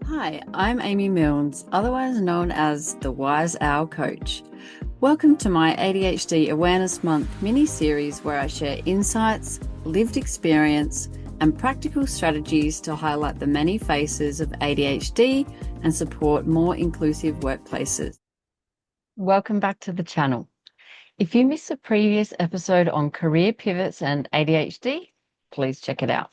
Hi, I'm Amy Milnes, otherwise known as the Wise Owl Coach. Welcome to my ADHD Awareness Month mini-series where I share insights, lived experience, and practical strategies to highlight the many faces of ADHD and support more inclusive workplaces. Welcome back to the channel. If you missed the previous episode on career pivots and ADHD, please check it out.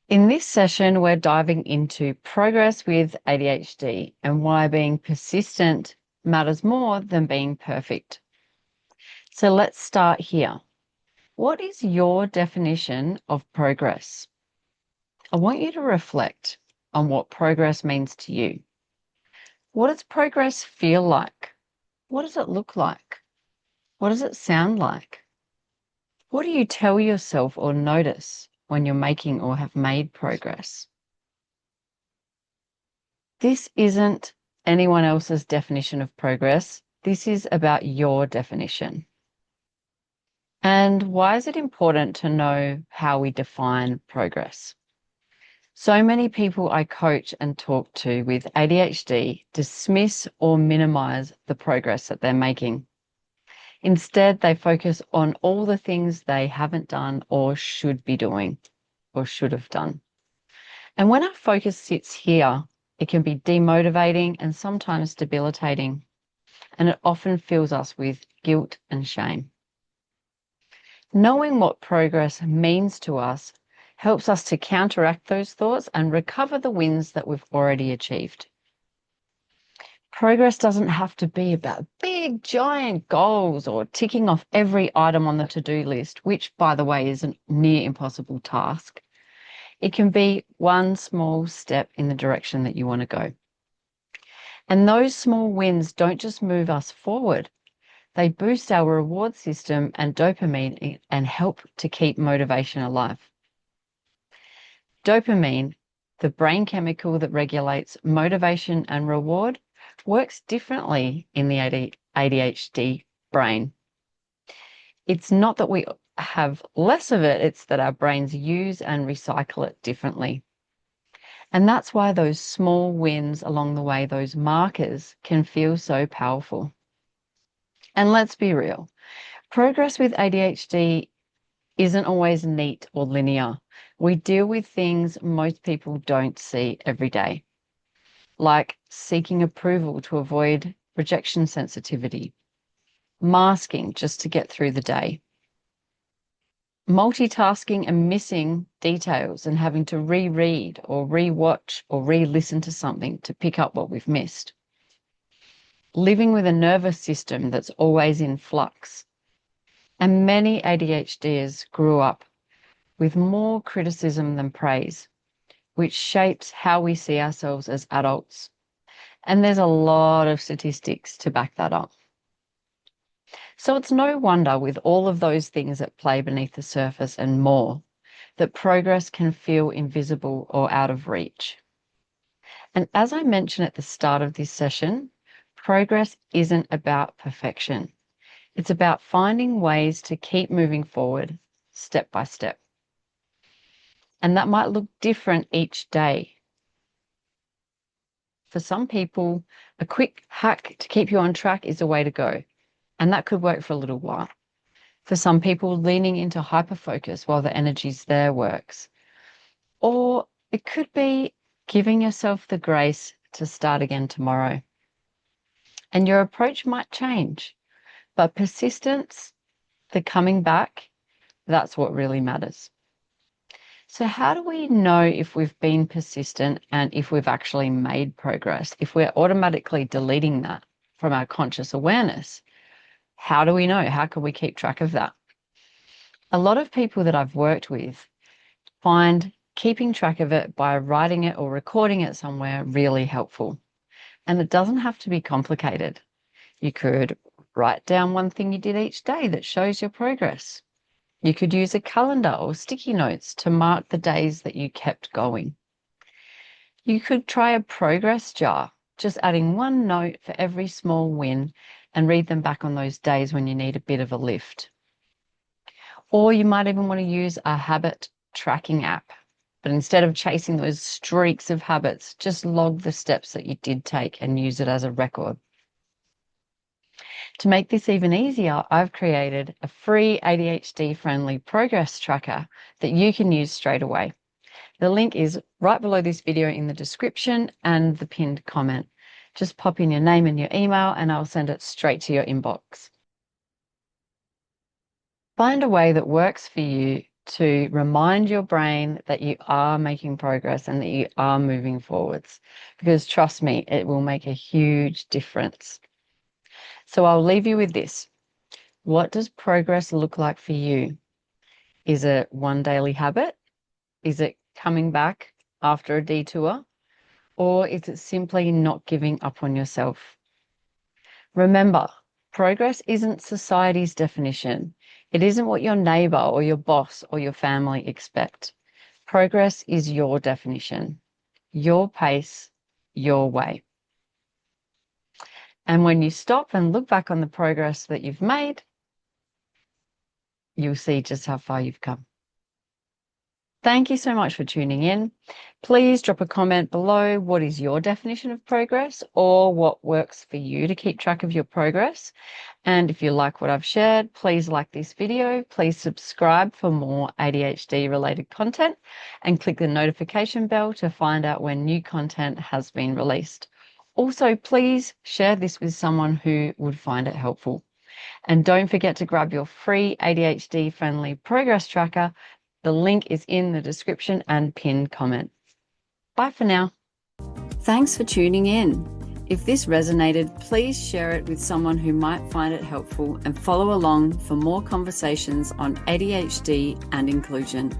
In this session, we're diving into progress with ADHD and why being persistent matters more than being perfect. So let's start here. What is your definition of progress? I want you to reflect on what progress means to you. What does progress feel like? What does it look like? What does it sound like? What do you tell yourself or notice when you're making or have made progress? This isn't anyone else's definition of progress. This is about your definition. And why is it important to know how we define progress? So many people I coach and talk to with ADHD dismiss or minimize the progress that they're making. Instead, they focus on all the things they haven't done or should be doing or should have done. And when our focus sits here, it can be demotivating and sometimes debilitating, and it often fills us with guilt and shame. Knowing what progress means to us helps us to counteract those thoughts and recover the wins that we've already achieved. Progress doesn't have to be about big, giant goals or ticking off every item on the to-do list, which, by the way, is a near impossible task. It can be one small step in the direction that you want to go. And those small wins don't just move us forward. They boost our reward system and dopamine and help to keep motivation alive. Dopamine, the brain chemical that regulates motivation and reward, works differently in the ADHD brain. It's not that we have less of it, it's that our brains use and recycle it differently. And that's why those small wins along the way, those markers, can feel so powerful. And let's be real, progress with ADHD isn't always neat or linear. We deal with things most people don't see every day, like seeking approval to avoid rejection sensitivity, masking just to get through the day, multitasking and missing details and having to reread or rewatch or re-listen to something to pick up what we've missed, living with a nervous system that's always in flux. And many ADHDers grew up with more criticism than praise, which shapes how we see ourselves as adults. And there's a lot of statistics to back that up. So it's no wonder, with all of those things at play beneath the surface and more, that progress can feel invisible or out of reach. And as I mentioned at the start of this session, progress isn't about perfection. It's about finding ways to keep moving forward step by step. And that might look different each day. For some people, a quick hack to keep you on track is a way to go, and that could work for a little while. For some people, leaning into hyperfocus while the energy's there works. Or it could be giving yourself the grace to start again tomorrow. And your approach might change, but persistence, the coming back, that's what really matters. So how do we know if we've been persistent and if we've actually made progress? If we're automatically deleting that from our conscious awareness, how do we know? How can we keep track of that? A lot of people that I've worked with find keeping track of it by writing it or recording it somewhere really helpful. And it doesn't have to be complicated. You could write down one thing you did each day that shows your progress. You could use a calendar or sticky notes to mark the days that you kept going. You could try a progress jar, just adding one note for every small win and read them back on those days when you need a bit of a lift. Or you might even want to use a habit tracking app. But instead of chasing those streaks of habits, just log the steps that you did take and use it as a record. To make this even easier, I've created a free ADHD-friendly progress tracker that you can use straight away. The link is right below this video in the description and the pinned comment. Just pop in your name and your email and I'll send it straight to your inbox. Find a way that works for you to remind your brain that you are making progress and that you are moving forwards, because trust me, it will make a huge difference. So I'll leave you with this. What does progress look like for you? Is it one daily habit? Is it coming back after a detour? Or is it simply not giving up on yourself? Remember, progress isn't society's definition. It isn't what your neighbor or your boss or your family expect. Progress is your definition, your pace, your way. And when you stop and look back on the progress that you've made, you'll see just how far you've come. Thank you so much for tuning in. Please drop a comment below. What is your definition of progress, or what works for you to keep track of your progress? And if you like what I've shared, please like this video. Please subscribe for more ADHD related content and click the notification bell to find out when new content has been released. Also, please share this with someone who would find it helpful. And don't forget to grab your free ADHD-friendly progress tracker. The link is in the description and pinned comment. Bye for now. Thanks for tuning in. If this resonated, please share it with someone who might find it helpful and follow along for more conversations on ADHD and inclusion.